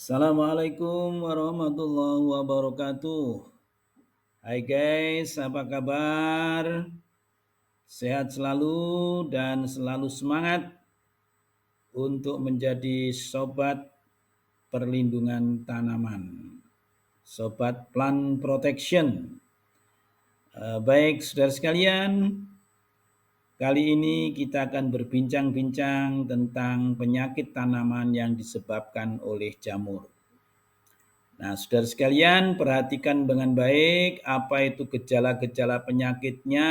Assalamualaikum warahmatullahi wabarakatuh. Hai guys, apa kabar? Sehat selalu dan selalu semangat untuk menjadi sobat perlindungan tanaman. Sobat Plant Protection. Baik saudara sekalian, kali ini kita akan berbincang-bincang tentang penyakit tanaman yang disebabkan oleh jamur. Nah, saudara sekalian, perhatikan dengan baik apa itu gejala-gejala penyakitnya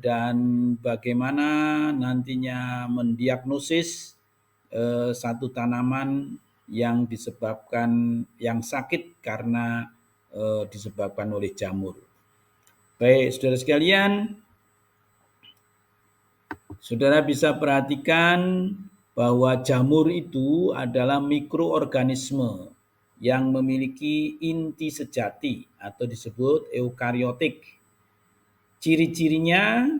dan bagaimana nantinya mendiagnosis satu tanaman yang sakit karena disebabkan oleh jamur. Baik, saudara sekalian, saudara bisa perhatikan bahwa jamur itu adalah mikroorganisme yang memiliki inti sejati atau disebut eukariotik. Ciri-cirinya,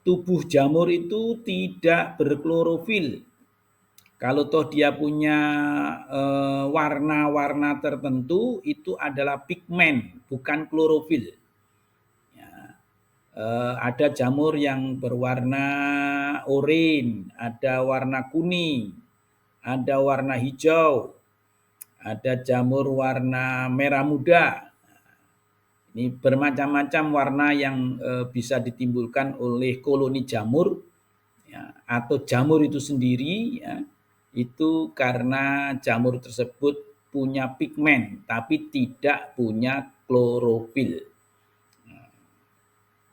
tubuh jamur itu tidak berklorofil. Kalau toh dia punya warna-warna tertentu, itu adalah pigmen, bukan klorofil. Ada jamur yang berwarna oranye, ada warna kuning, ada warna hijau, ada jamur warna merah muda. Ini bermacam-macam warna yang bisa ditimbulkan oleh koloni jamur ya, atau jamur itu sendiri ya, itu karena jamur tersebut punya pigmen tapi tidak punya klorofil.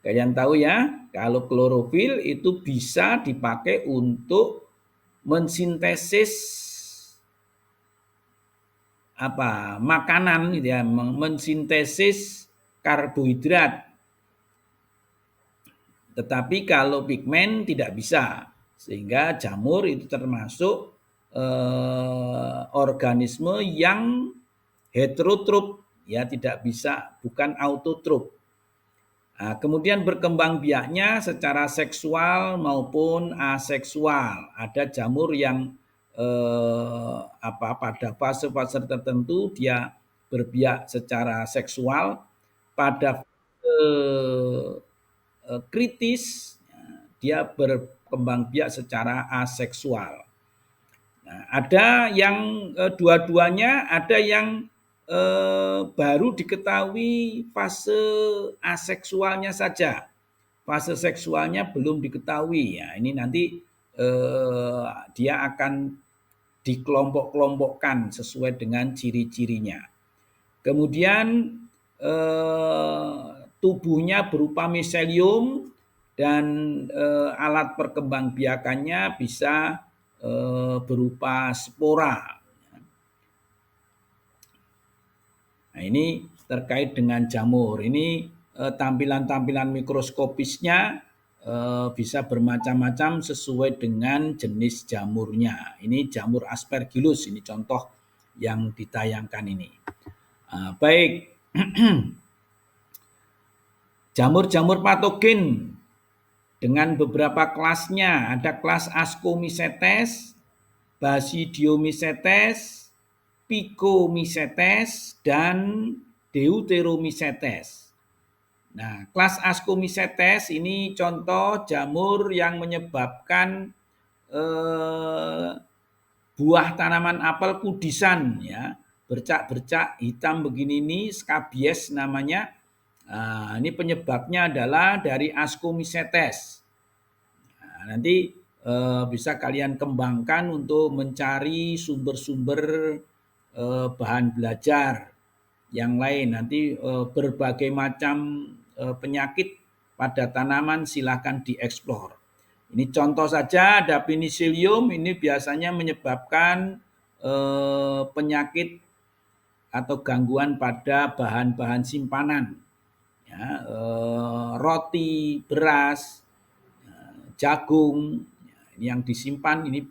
Kalian tahu ya, kalau klorofil itu bisa dipakai untuk mensintesis makanan gitu ya, mensintesis karbohidrat. Tetapi kalau pigmen tidak bisa, sehingga jamur itu termasuk organisme yang heterotrof, ya tidak bisa, bukan autotrof. Nah, kemudian berkembang biaknya secara seksual maupun aseksual. Ada jamur yang pada fase-fase tertentu dia berbiak secara seksual, pada fase kritis dia berkembang biak secara aseksual. Nah, ada yang dua-duanya, ada yang baru diketahui fase aseksualnya saja. Fase seksualnya belum diketahui. Ya, ini nanti dia akan dikelompok-kelompokkan sesuai dengan ciri-cirinya. Kemudian tubuhnya berupa miselium dan alat perkembangbiakannya bisa berupa spora. Nah, ini terkait dengan jamur. Ini tampilan-tampilan mikroskopisnya bisa bermacam-macam sesuai dengan jenis jamurnya. Ini jamur aspergillus, ini contoh yang ditayangkan ini. Baik, jamur-jamur patogen dengan beberapa kelasnya. Ada kelas Ascomycetes, Basidiomycetes, Picomycetes, dan Deuteromycetes. Nah, kelas Ascomycetes ini contoh jamur yang menyebabkan buah tanaman apel kudisan ya, bercak-bercak hitam begini, ini scabies namanya. Nah, ini penyebabnya adalah dari Ascomycetes. Nah, nanti bisa kalian kembangkan untuk mencari sumber-sumber bahan belajar yang lain. Nanti berbagai macam penyakit pada tanaman silahkan dieksplor. Ini contoh saja, ada penicillium, ini biasanya menyebabkan penyakit atau gangguan pada bahan-bahan simpanan. Ya, roti, beras, jagung, yang disimpan ini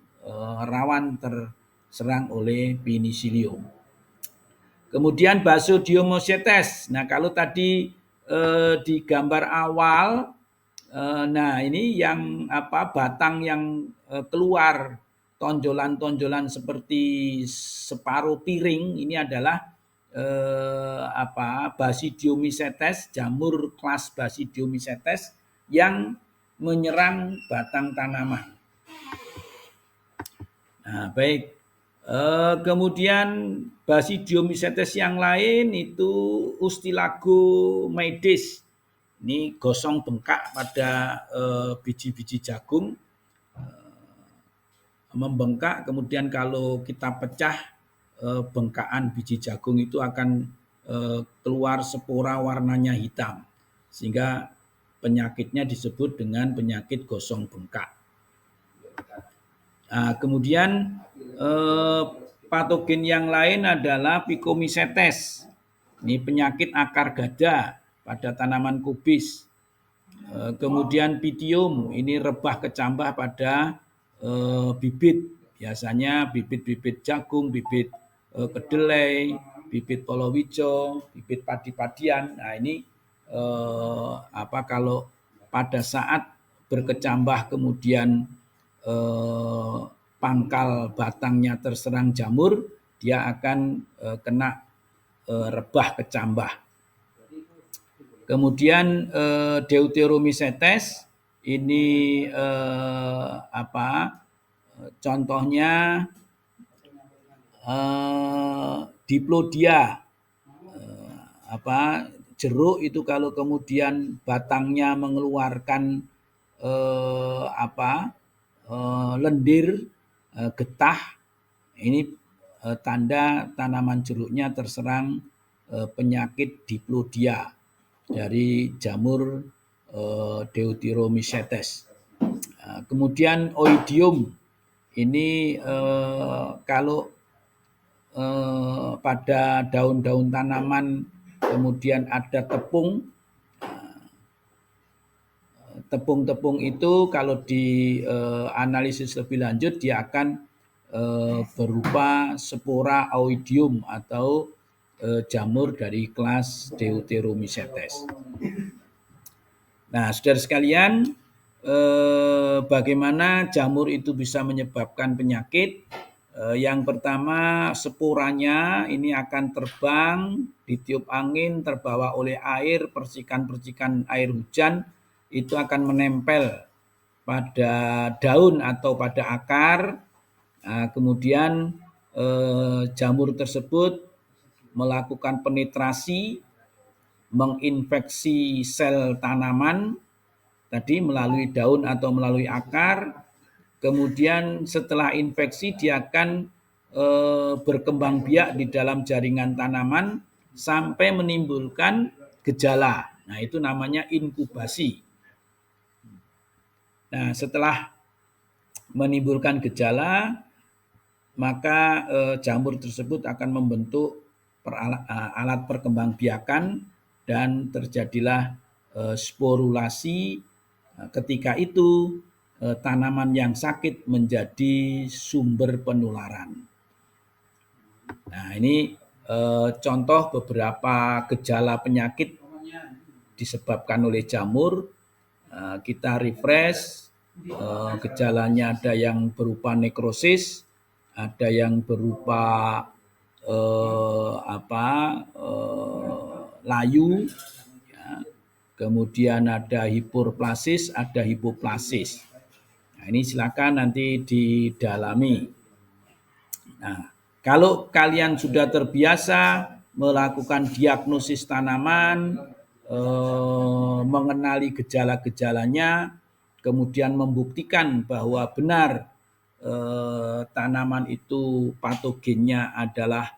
rawan terserang oleh penicillium. Kemudian Basidiomycetes. Nah, kalau tadi di gambar awal, nah ini yang batang yang keluar tonjolan-tonjolan seperti separuh piring ini adalah Basidiomycetes, jamur kelas Basidiomycetes yang menyerang batang tanaman. Nah, baik. Kemudian Basidiomycetes yang lain itu Ustilago maides. Ini gosong bengkak pada biji-biji jagung, membengkak. Kemudian kalau kita pecah bengkakan biji jagung itu akan keluar spora warnanya hitam, sehingga penyakitnya disebut dengan penyakit gosong bengkak. Nah, kemudian patogen yang lain adalah Phycomycetes. Ini penyakit akar gada pada tanaman kubis. Kemudian Pythium, ini rebah kecambah pada bibit. Biasanya bibit-bibit jagung, bibit kedelai, bibit palawija, bibit padi-padian. Nah, ini kalau pada saat berkecambah kemudian pangkal batangnya terserang jamur, dia akan kena rebah kecambah. Kemudian Deuteromycetes ini contohnya Diplodia, jeruk itu kalau kemudian batangnya mengeluarkan lendir, getah, ini tanda tanaman jeruknya terserang penyakit Diplodia dari jamur Deuteromycetes. Kemudian Oidium, ini kalau pada daun-daun tanaman kemudian ada tepung. Tepung-tepung itu kalau dianalisis lebih lanjut dia akan berupa spora Oidium atau jamur dari kelas Deuteromycetes. Nah, saudara sekalian, bagaimana jamur itu bisa menyebabkan penyakit? Yang pertama, sporanya ini akan terbang, ditiup angin, terbawa oleh air, percikan-percikan air hujan, itu akan menempel pada daun atau pada akar. Nah, kemudian jamur tersebut melakukan penetrasi, menginfeksi sel tanaman tadi melalui daun atau melalui akar. Kemudian setelah infeksi dia akan berkembang biak di dalam jaringan tanaman sampai menimbulkan gejala. Nah, itu namanya inkubasi. Nah, setelah menimbulkan gejala, maka jamur tersebut akan membentuk alat perkembangbiakan dan terjadilah sporulasi. Ketika itu tanaman yang sakit menjadi sumber penularan. Nah, ini contoh beberapa gejala penyakit disebabkan oleh jamur. Kita refresh, gejalanya ada yang berupa nekrosis, ada yang berupa layu, ya. Kemudian ada hiperplasis, ada hipoplasis. Nah, ini silakan nanti didalami. Nah, kalau kalian sudah terbiasa melakukan diagnosis tanaman, mengenali gejala-gejalanya, kemudian membuktikan bahwa benar tanaman itu patogennya adalah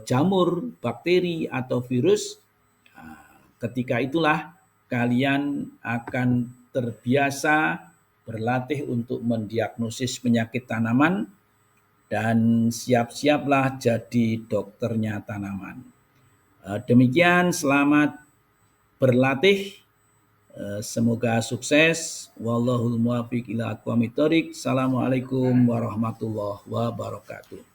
jamur, bakteri, atau virus, ketika itulah kalian akan terbiasa berlatih untuk mendiagnosis penyakit tanaman dan siap-siaplah jadi dokternya tanaman. Demikian, selamat berlatih. Semoga sukses. Wallahul muwaffiq ila aqwamit thoriq. Assalamualaikum warahmatullahi wabarakatuh.